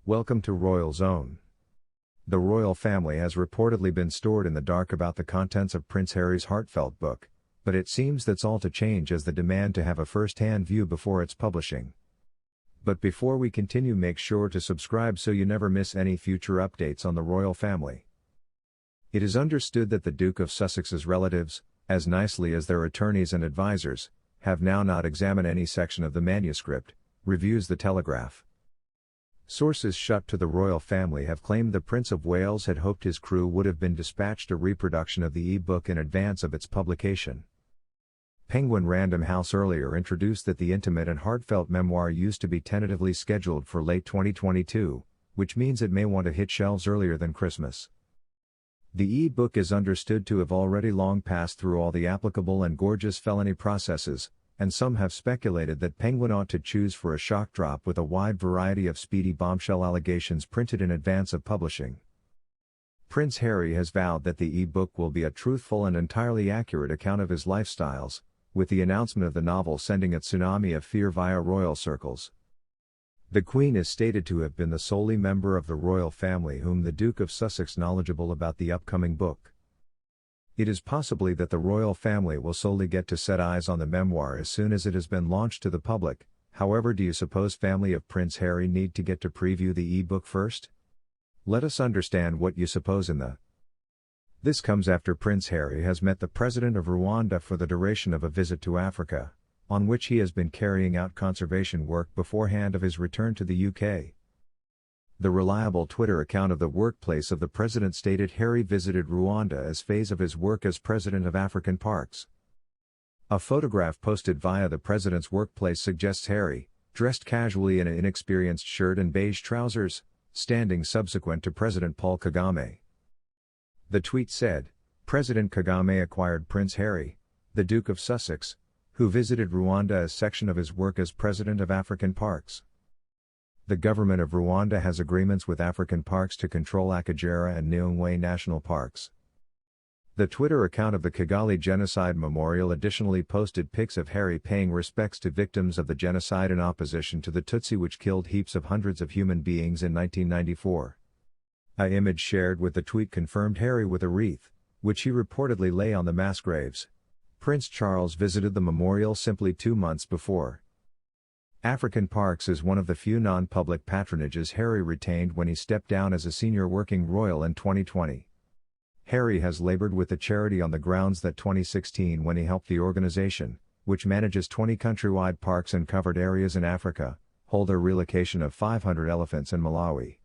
Welcome to Royal Zone. The royal family has reportedly been stored in the dark about the contents of Prince Harry's heartfelt book, but it seems that's all to change as the demand to have a first-hand view before its publishing. But before we continue, make sure to subscribe so you never miss any future updates on the royal family. It is understood that the Duke of Sussex's relatives, as nicely as their attorneys and advisors, have now not examined any section of the manuscript, reviews The Telegraph. Sources shut to the royal family have claimed the Prince of Wales had hoped his crew would have been dispatched a reproduction of the e-book in advance of its publication. Penguin Random House earlier introduced that the intimate and heartfelt memoir used to be tentatively scheduled for late 2022, which means it may want to hit shelves earlier than Christmas. The e-book is understood to have already long passed through all the applicable and gorgeous felony processes, and some have speculated that Penguin ought to choose for a shock drop with a wide variety of speedy bombshell allegations printed in advance of publishing. Prince Harry has vowed that the e-book will be a truthful and entirely accurate account of his lifestyles, with the announcement of the novel sending a tsunami of fear via royal circles. The Queen is stated to have been the solely member of the royal family whom the Duke of Sussex knowledgeable about the upcoming book. It is possibly that the royal family will solely get to set eyes on the memoir as soon as it has been launched to the public. However, do you suppose family of Prince Harry need to get to preview the e-book first? Let us understand what you suppose in the. This comes after Prince Harry has met the President of Rwanda for the duration of a visit to Africa, on which he has been carrying out conservation work beforehand of his return to the UK. The reliable Twitter account of the workplace of the president stated Harry visited Rwanda as phase of his work as president of African Parks. A photograph posted via the president's workplace suggests Harry, dressed casually in an inexperienced shirt and beige trousers, standing subsequent to President Paul Kagame. The tweet said, President Kagame acquired Prince Harry, the Duke of Sussex, who visited Rwanda as section of his work as president of African Parks. The government of Rwanda has agreements with African Parks to control Akagera and Nyungwe national parks. The Twitter account of the Kigali Genocide Memorial additionally posted pics of Harry paying respects to victims of the genocide in opposition to the Tutsi, which killed heaps of hundreds of human beings in 1994. An image shared with the tweet confirmed Harry with a wreath, which he reportedly lay on the mass graves. Prince Charles visited the memorial simply 2 months before. African Parks is one of the few non-public patronages Harry retained when he stepped down as a senior working royal in 2020. Harry has labored with the charity on the grounds that 2016 when he helped the organization, which manages 20 countrywide parks and covered areas in Africa, hold a relocation of 500 elephants in Malawi.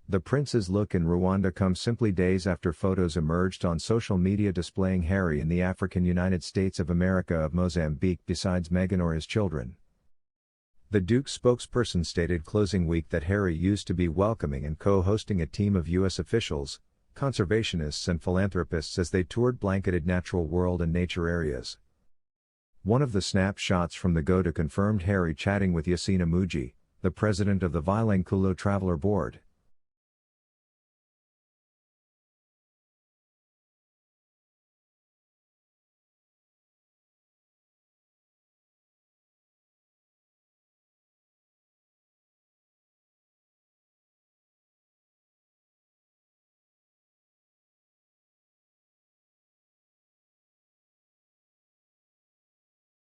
The prince's look in Rwanda comes simply days after photos emerged on social media displaying Harry in the African United States of America of Mozambique besides Meghan or his children. The Duke's spokesperson stated closing week that Harry used to be welcoming and co-hosting a team of U.S. officials, conservationists and philanthropists as they toured blanketed natural world and nature areas. One of the snapshots from the go-to confirmed Harry chatting with Yassine Amuji, the president of the Vilankulo Traveler Board.